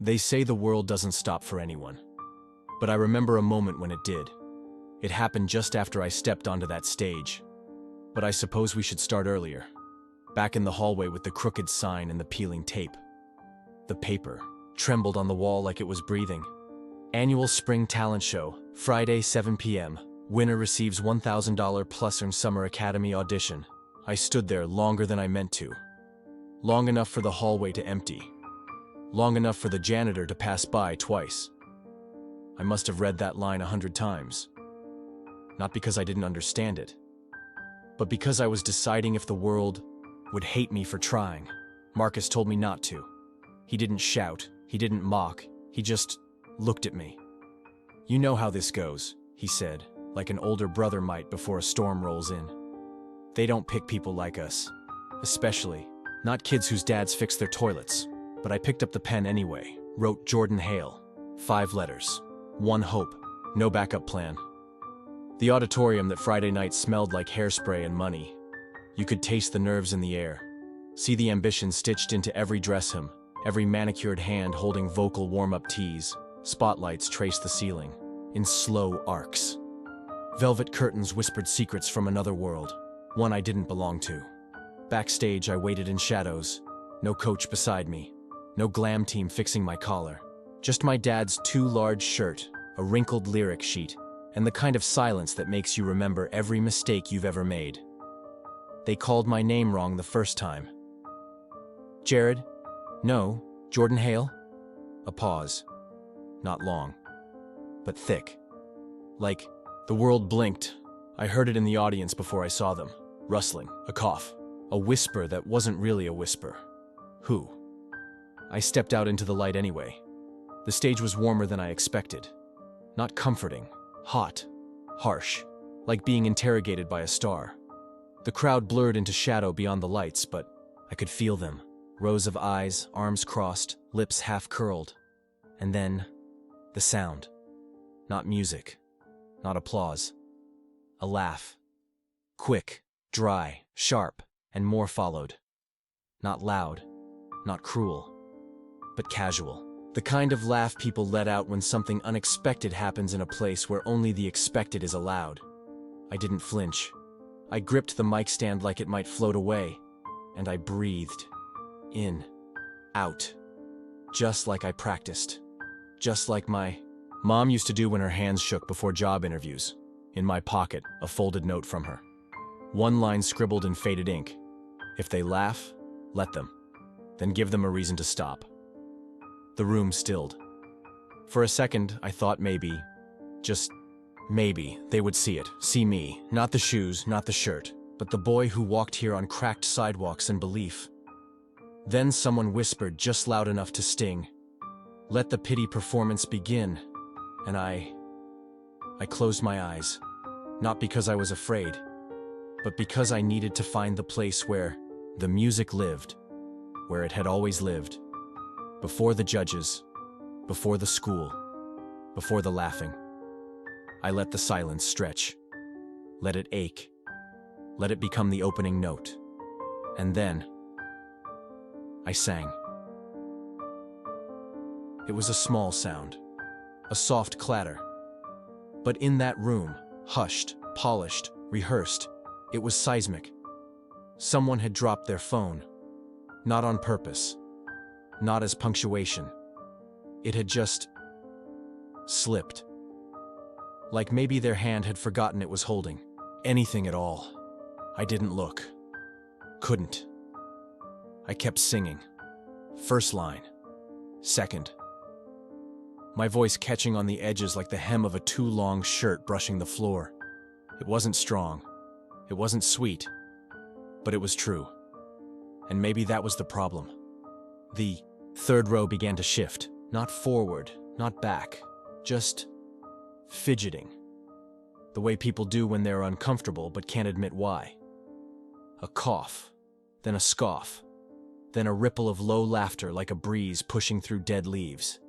They say the world doesn't stop for anyone. But I remember a moment when it did. It happened just after I stepped onto that stage. But I suppose we should start earlier. Back in the hallway with the crooked sign and the peeling tape. The paper trembled on the wall like it was breathing. Annual Spring Talent Show, Friday 7 p.m. Winner receives $1,000 plus earned Summer Academy audition. I stood there longer than I meant to. Long enough for the hallway to empty. Long enough for the janitor to pass by twice. I must have read that line 100 times. Not because I didn't understand it, but because I was deciding if the world would hate me for trying. Marcus told me not to. He didn't shout, he didn't mock, he just looked at me. "You know how this goes," he said, like an older brother might before a storm rolls in. "They don't pick people like us. Especially, not kids whose dads fix their toilets." But I picked up the pen anyway, wrote Jordan Hale. 5 letters. One hope. No backup plan. The auditorium that Friday night smelled like hairspray and money. You could taste the nerves in the air. See the ambition stitched into every dress hem, every manicured hand holding vocal warm-up tees. Spotlights traced the ceiling, in slow arcs. Velvet curtains whispered secrets from another world, one I didn't belong to. Backstage, I waited in shadows. No coach beside me. No glam team fixing my collar. Just my dad's too large shirt, a wrinkled lyric sheet, and the kind of silence that makes you remember every mistake you've ever made. They called my name wrong the first time. "Jared? No, Jordan Hale?" A pause. Not long, but thick. Like the world blinked. I heard it in the audience before I saw them. Rustling, a cough, a whisper that wasn't really a whisper. Who? I stepped out into the light anyway. The stage was warmer than I expected. Not comforting, hot, harsh, like being interrogated by a star. The crowd blurred into shadow beyond the lights, but I could feel them. Rows of eyes, arms crossed, lips half curled. And then, the sound. Not music, not applause. A laugh. Quick, dry, sharp, and more followed. Not loud, not cruel, but casual. The kind of laugh people let out when something unexpected happens in a place where only the expected is allowed. I didn't flinch. I gripped the mic stand like it might float away, and I breathed. In, out. Just like I practiced. Just like my mom used to do when her hands shook before job interviews. In my pocket, a folded note from her. One line scribbled in faded ink. If they laugh, let them. Then give them a reason to stop. The room stilled. For a second, I thought maybe, just maybe, they would see it, see me, not the shoes, not the shirt, but the boy who walked here on cracked sidewalks in belief. Then someone whispered just loud enough to sting, "Let the pity performance begin," and I closed my eyes, not because I was afraid, but because I needed to find the place where the music lived, where it had always lived. Before the judges, before the school, before the laughing. I let the silence stretch. Let it ache. Let it become the opening note. And then, I sang. It was a small sound, a soft clatter. But in that room, hushed, polished, rehearsed, it was seismic. Someone had dropped their phone. Not on purpose. Not as punctuation. It had just slipped. Like maybe their hand had forgotten it was holding anything at all. I didn't look. Couldn't. I kept singing. First line. Second. My voice catching on the edges like the hem of a too long shirt brushing the floor. It wasn't strong. It wasn't sweet. But it was true. And maybe that was the problem. The third row began to shift. Not forward, not back. Just fidgeting. The way people do when they're uncomfortable but can't admit why. A cough. Then a scoff. Then a ripple of low laughter like a breeze pushing through dead leaves.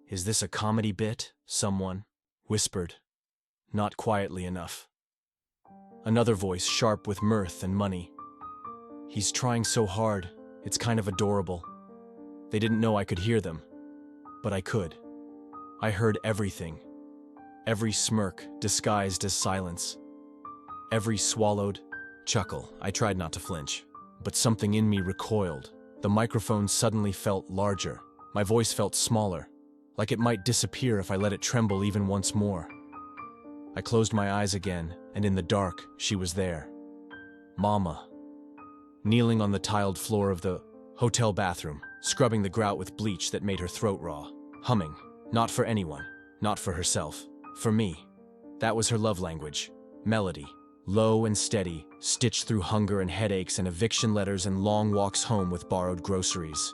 "Is this a comedy bit?" someone whispered. Not quietly enough. Another voice, sharp with mirth and money. "He's trying so hard, it's kind of adorable." They didn't know I could hear them. but I could. I heard everything. Every smirk disguised as silence. Every swallowed chuckle. I tried not to flinch, but something in me recoiled. The microphone suddenly felt larger. My voice felt smaller, like it might disappear if I let it tremble even once more. I closed my eyes again, and in the dark, she was there. Mama. Kneeling on the tiled floor of the hotel bathroom, scrubbing the grout with bleach that made her throat raw. Humming. Not for anyone. Not for herself. For me. That was her love language. Melody. Low and steady, stitched through hunger and headaches and eviction letters and long walks home with borrowed groceries.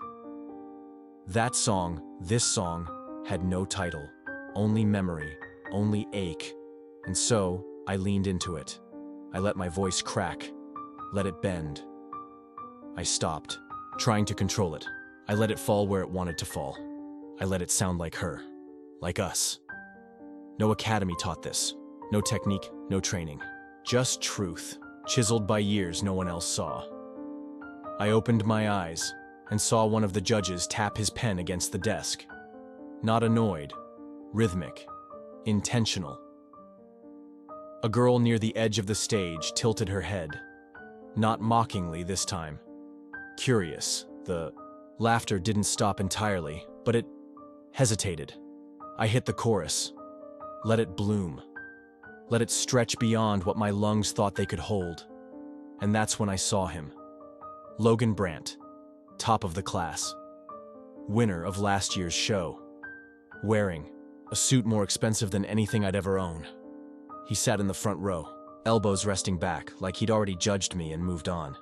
That song, this song, had no title. Only memory. Only ache. And so, I leaned into it. I let my voice crack. Let it bend. I stopped, trying to control it. I let it fall where it wanted to fall. I let it sound like her. Like us. No academy taught this. No technique, no training. Just truth, chiseled by years no one else saw. I opened my eyes and saw one of the judges tap his pen against the desk. Not annoyed. Rhythmic. Intentional. A girl near the edge of the stage tilted her head. Not mockingly this time. Curious. The laughter didn't stop entirely, but it hesitated. I hit the chorus. Let it bloom. Let it stretch beyond what my lungs thought they could hold. And that's when I saw him. Logan Brandt, top of the class. Winner of last year's show. Wearing a suit more expensive than anything I'd ever own. He sat in the front row, elbows resting back like he'd already judged me and moved on.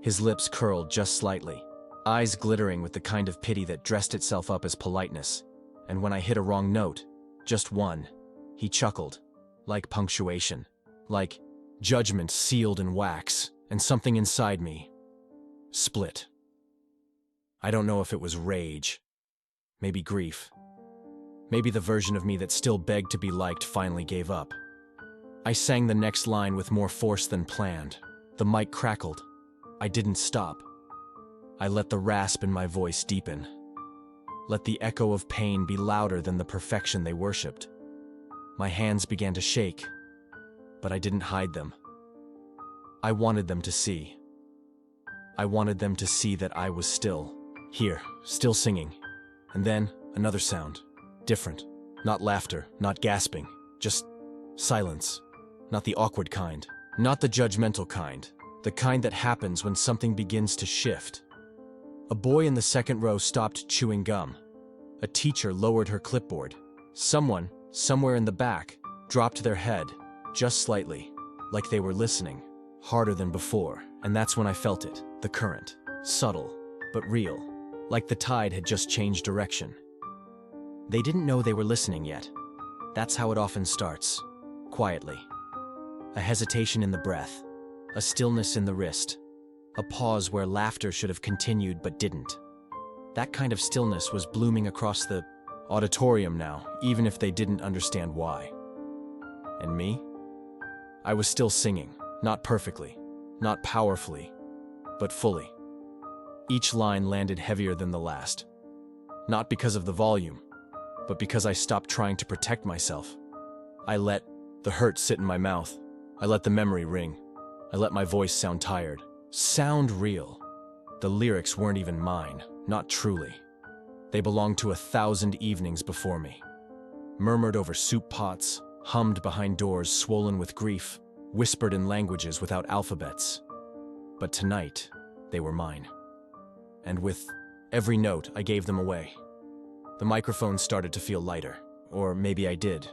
His lips curled just slightly, eyes glittering with the kind of pity that dressed itself up as politeness. And when I hit a wrong note, just one, he chuckled, like punctuation, like judgment sealed in wax, and something inside me split. I don't know if it was rage, maybe grief, maybe the version of me that still begged to be liked finally gave up. I sang the next line with more force than planned. The mic crackled. I didn't stop. I let the rasp in my voice deepen. Let the echo of pain be louder than the perfection they worshipped. My hands began to shake, but I didn't hide them. I wanted them to see. I wanted them to see that I was still here, still singing. And then, another sound. Different. Not laughter, not gasping, just silence. Not the awkward kind, not the judgmental kind, the kind that happens when something begins to shift. A boy in the second row stopped chewing gum. A teacher lowered her clipboard. Someone, somewhere in the back, dropped their head, just slightly, like they were listening, harder than before. And that's when I felt it, the current, subtle, but real, like the tide had just changed direction. They didn't know they were listening yet. That's how it often starts, quietly. A hesitation in the breath, a stillness in the wrist, a pause where laughter should have continued but didn't. That kind of stillness was blooming across the auditorium now, even if they didn't understand why. And me? I was still singing, not perfectly, not powerfully, but fully. Each line landed heavier than the last. Not because of the volume, but because I stopped trying to protect myself. I let the hurt sit in my mouth. I let the memory ring. I let my voice sound tired. Sound real. The lyrics weren't even mine, not truly. They belonged to 1,000 evenings before me. Murmured over soup pots, hummed behind doors swollen with grief, whispered in languages without alphabets. But tonight, they were mine. And with every note, I gave them away. The microphone started to feel lighter, or maybe I did.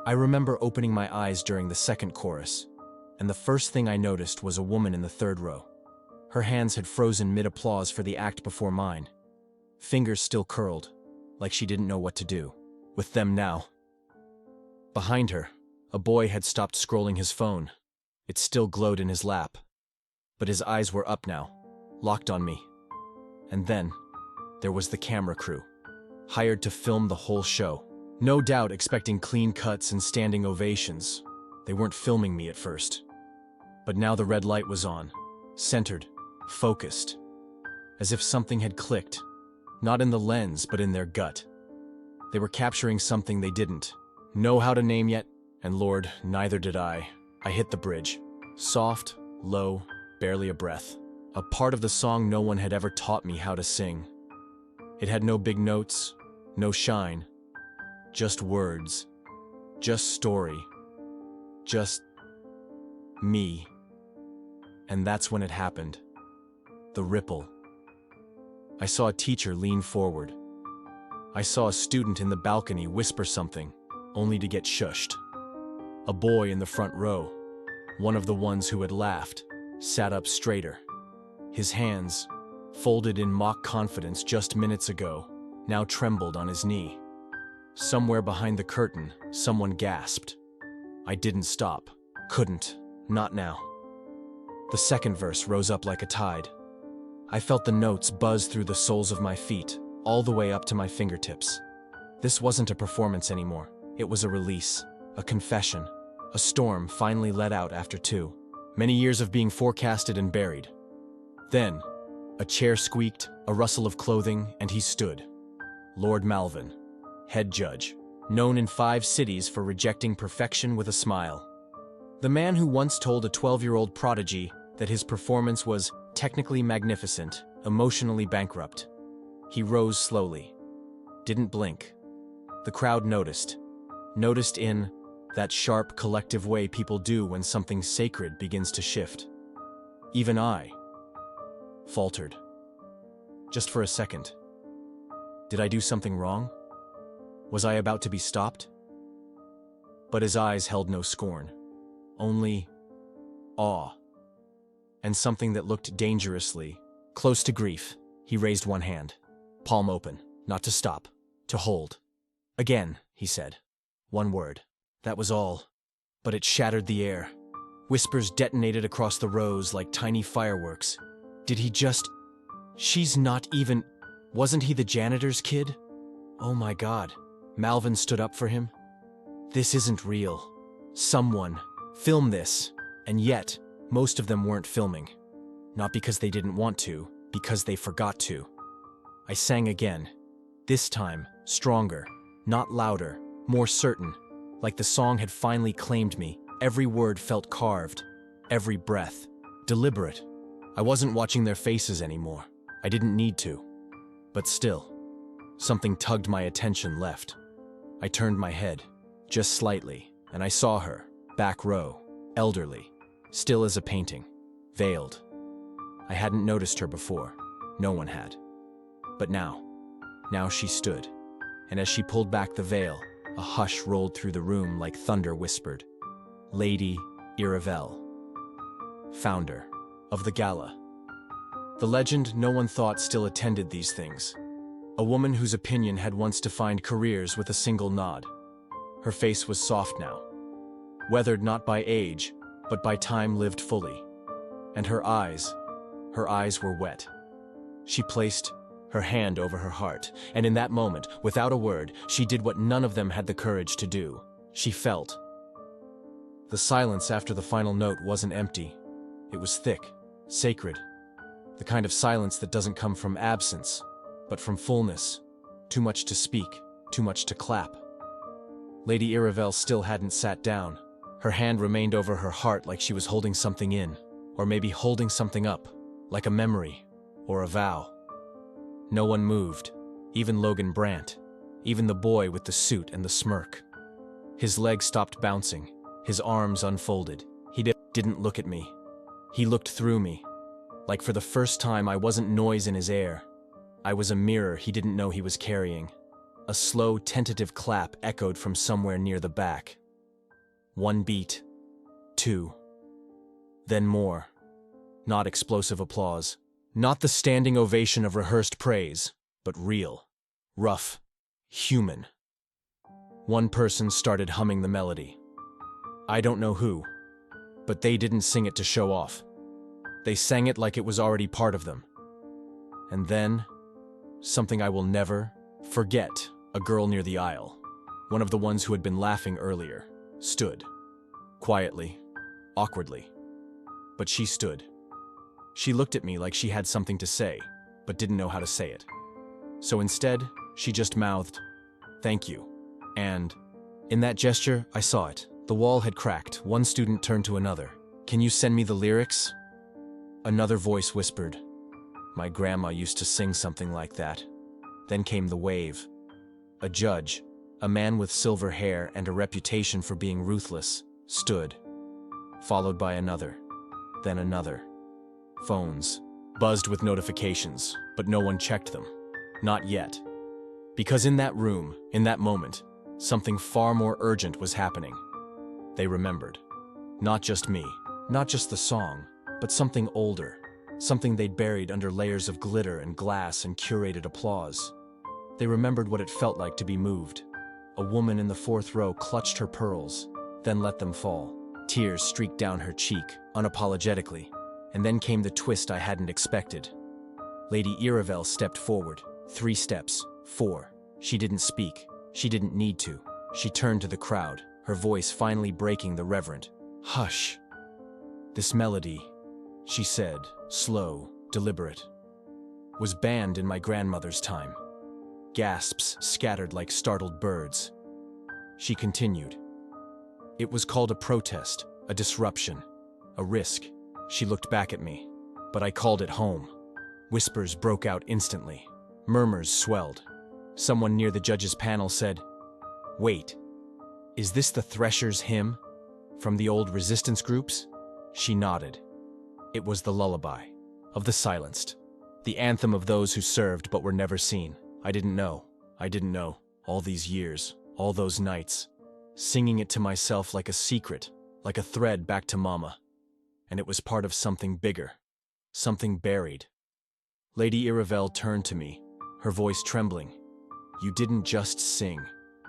I remember opening my eyes during the second chorus, and the first thing I noticed was a woman in the third row. Her hands had frozen mid-applause for the act before mine. Fingers still curled, like she didn't know what to do with them now. Behind her, a boy had stopped scrolling his phone. It still glowed in his lap, but his eyes were up now, locked on me. And then, there was the camera crew, hired to film the whole show. No doubt expecting clean cuts and standing ovations. They weren't filming me at first. But now the red light was on, centered, focused. As if something had clicked. Not in the lens, but in their gut. They were capturing something they didn't know how to name yet, and Lord, neither did I. I hit the bridge. Soft, low, barely a breath. A part of the song no one had ever taught me how to sing. It had no big notes, no shine. Just words. Just story. Just me. And that's when it happened. The ripple. I saw a teacher lean forward. I saw a student in the balcony whisper something, only to get shushed. A boy in the front row, one of the ones who had laughed, sat up straighter. His hands, folded in mock confidence just minutes ago, now trembled on his knee. Somewhere behind the curtain, someone gasped. I didn't stop. Couldn't. Not now. The second verse rose up like a tide. I felt the notes buzz through the soles of my feet, all the way up to my fingertips. This wasn't a performance anymore. It was a release, a confession, a storm finally let out after many years of being forecasted and buried. Then, a chair squeaked, a rustle of clothing, and he stood. Lord Malvin, head judge, known in 5 cities for rejecting perfection with a smile. The man who once told a 12-year-old prodigy that his performance was technically magnificent, emotionally bankrupt. He rose slowly. Didn't blink. The crowd noticed. Noticed in that sharp, collective way people do when something sacred begins to shift. Even I faltered. Just for a second. Did I do something wrong? Was I about to be stopped? But his eyes held no scorn. Only awe. And something that looked dangerously close to grief. He raised one hand, palm open, not to stop, to hold. Again, he said. One word. That was all. But it shattered the air. Whispers detonated across the rows like tiny fireworks. Did he just... She's not even... Wasn't he the janitor's kid? Oh my God. Malvin stood up for him. This isn't real. Someone. Film this. And yet, most of them weren't filming. Not because they didn't want to, because they forgot to. I sang again. This time, stronger. Not louder. More certain. Like the song had finally claimed me. Every word felt carved. Every breath. Deliberate. I wasn't watching their faces anymore. I didn't need to. But still, something tugged my attention left. I turned my head, just slightly, and I saw her, back row, elderly, still as a painting, veiled. I hadn't noticed her before. No one had. But now she stood, and as she pulled back the veil, a hush rolled through the room like thunder whispered. Lady Iravel, founder of the gala. The legend no one thought still attended these things. A woman whose opinion had once defined careers with a single nod. Her face was soft now, weathered not by age, but by time lived fully. And her eyes were wet. She placed her hand over her heart, and in that moment, without a word, she did what none of them had the courage to do. She felt. The silence after the final note wasn't empty. It was thick, sacred. The kind of silence that doesn't come from absence, but from fullness. Too much to speak, too much to clap. Lady Iravel still hadn't sat down. Her hand remained over her heart like she was holding something in, or maybe holding something up, like a memory, or a vow. No one moved, even Logan Brandt, even the boy with the suit and the smirk. His legs stopped bouncing, his arms unfolded. He didn't look at me. He looked through me. Like for the first time, I wasn't noise in his air. I was a mirror he didn't know he was carrying. A slow, tentative clap echoed from somewhere near the back. 1 beat. 2. Then more. Not explosive applause. Not the standing ovation of rehearsed praise, but real, rough, human. One person started humming the melody. I don't know who, but they didn't sing it to show off. They sang it like it was already part of them. And then, something I will never forget, a girl near the aisle, one of the ones who had been laughing earlier, stood. Quietly, awkwardly. But she stood. She looked at me like she had something to say, but didn't know how to say it. So instead, she just mouthed, "Thank you." And in that gesture, I saw it. The wall had cracked. One student turned to another. "Can you send me the lyrics?" Another voice whispered, "My grandma used to sing something like that." Then came the wave. A judge, a man with silver hair and a reputation for being ruthless, stood, followed by another, then another. Phones buzzed with notifications, but no one checked them. Not yet. Because in that room, in that moment, something far more urgent was happening. They remembered. Not just me, not just the song, but something older, something they'd buried under layers of glitter and glass and curated applause. They remembered what it felt like to be moved. A woman in the fourth row clutched her pearls, then let them fall. Tears streaked down her cheek, unapologetically, and then came the twist I hadn't expected. Lady Iravel stepped forward, 3 steps, 4. She didn't speak. She didn't need to. She turned to the crowd, her voice finally breaking the reverent hush. "This melody," she said, slow, deliberate, "was banned in my grandmother's time." Gasps scattered like startled birds. She continued. "It was called a protest, a disruption, a risk." She looked back at me, but I called it home. Whispers broke out instantly. Murmurs swelled. Someone near the judge's panel said, "Wait, is this the Thresher's hymn? From the old resistance groups?" She nodded. It was the lullaby of the silenced, the anthem of those who served but were never seen. I didn't know, all these years, all those nights, singing it to myself like a secret, like a thread back to Mama. And it was part of something bigger, something buried. Lady Iravel turned to me, her voice trembling. "You didn't just sing,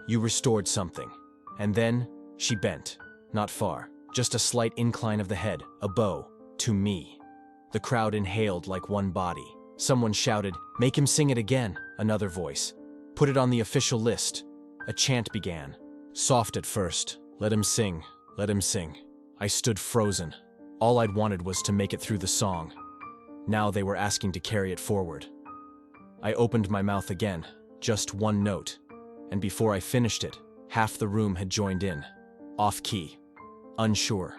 you restored something." And then she bent, not far, just a slight incline of the head, a bow, to me. The crowd inhaled like one body. Someone shouted, "Make him sing it again." Another voice, "Put it on the official list." A chant began, soft at first, "Let him sing, let him sing." I stood frozen. All I'd wanted was to make it through the song. Now they were asking to carry it forward. I opened my mouth again, just one note, and before I finished it, half the room had joined in. Off-key, unsure,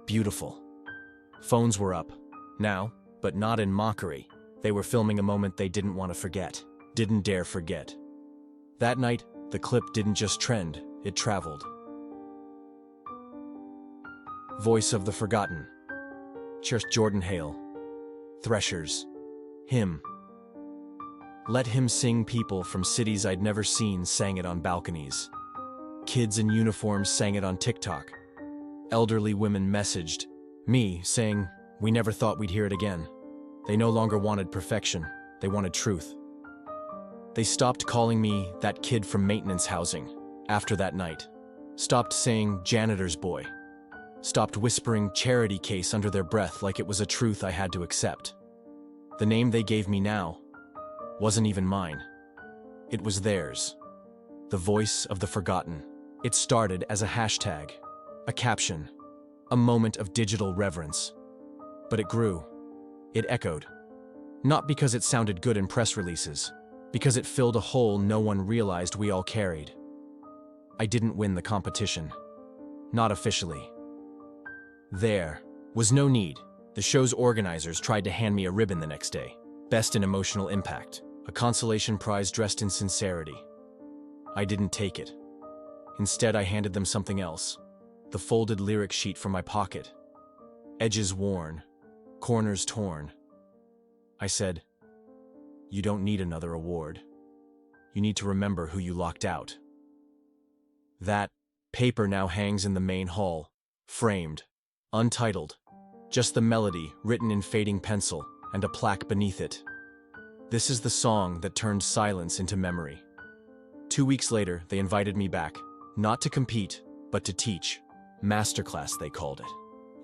beautiful. Phones were up, now, but not in mockery. They were filming a moment they didn't want to forget, didn't dare forget. That night, the clip didn't just trend, it traveled. Voice of the Forgotten. Jordan Hale. Threshers. Hymn. Let him sing. People from cities I'd never seen sang it on balconies. Kids in uniforms sang it on TikTok. Elderly women messaged me saying, "We never thought we'd hear it again." They no longer wanted perfection, they wanted truth. They stopped calling me that kid from maintenance housing after that night. Stopped saying janitor's boy. Stopped whispering charity case under their breath like it was a truth I had to accept. The name they gave me now wasn't even mine. It was theirs. The Voice of the Forgotten. It started as a hashtag, a caption, a moment of digital reverence. But it grew. It echoed. Not because it sounded good in press releases, because it filled a hole no one realized we all carried. I didn't win the competition. Not officially. There was no need. The show's organizers tried to hand me a ribbon the next day. Best in Emotional Impact, a consolation prize dressed in sincerity. I didn't take it. Instead, I handed them something else. The folded lyric sheet from my pocket. Edges worn, corners torn. I said, "You don't need another award. You need to remember who you locked out." That paper now hangs in the main hall, framed, untitled, just the melody written in fading pencil and a plaque beneath it. This is the song that turned silence into memory. 2 weeks later, they invited me back, not to compete, but to teach. Masterclass, they called it.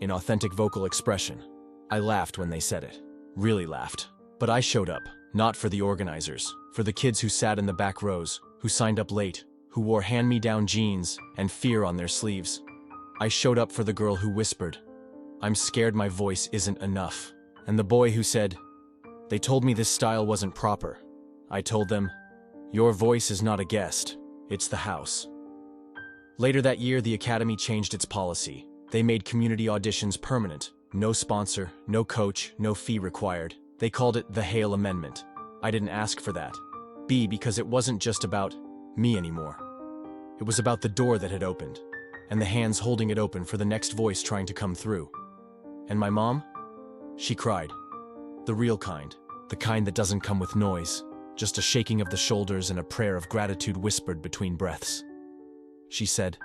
In authentic vocal expression. I laughed when they said it. Really laughed. But I showed up, not for the organizers, for the kids who sat in the back rows, who signed up late, who wore hand-me-down jeans and fear on their sleeves. I showed up for the girl who whispered, "I'm scared my voice isn't enough." And the boy who said, "They told me this style wasn't proper." I told them, "Your voice is not a guest, it's the house." Later that year, the academy changed its policy. They made community auditions permanent. No sponsor, no coach, no fee required. They called it the Hale Amendment. I didn't ask for that. B, because it wasn't just about me anymore. It was about the door that had opened, and the hands holding it open for the next voice trying to come through. And my mom? She cried. The real kind. The kind that doesn't come with noise, just a shaking of the shoulders and a prayer of gratitude whispered between breaths. She said,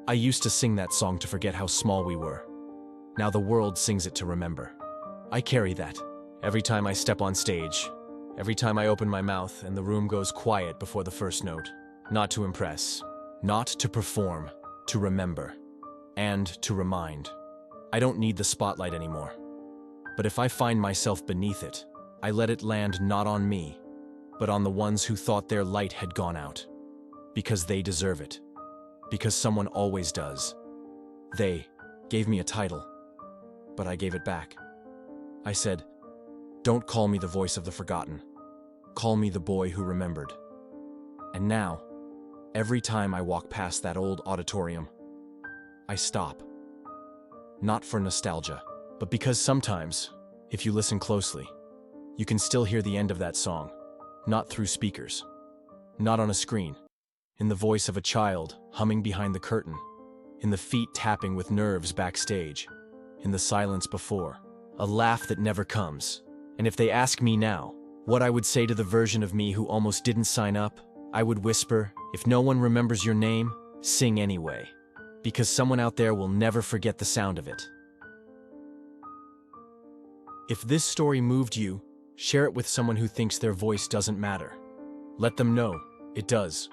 "I used to sing that song to forget how small we were. Now the world sings it to remember." I carry that. Every time I step on stage, every time I open my mouth and the room goes quiet before the first note. Not to impress, not to perform, to remember, and to remind. I don't need the spotlight anymore. But if I find myself beneath it, I let it land not on me, but on the ones who thought their light had gone out. Because they deserve it. Because someone always does. They gave me a title, but I gave it back. I said, "Don't call me the voice of the forgotten. Call me the boy who remembered." And now, every time I walk past that old auditorium, I stop. Not for nostalgia, but because sometimes, if you listen closely, you can still hear the end of that song. Not through speakers, not on a screen, in the voice of a child humming behind the curtain, in the feet tapping with nerves backstage, in the silence before, a laugh that never comes. And if they ask me now what I would say to the version of me who almost didn't sign up, I would whisper, "If no one remembers your name, sing anyway, because someone out there will never forget the sound of it." If this story moved you, share it with someone who thinks their voice doesn't matter. Let them know it does.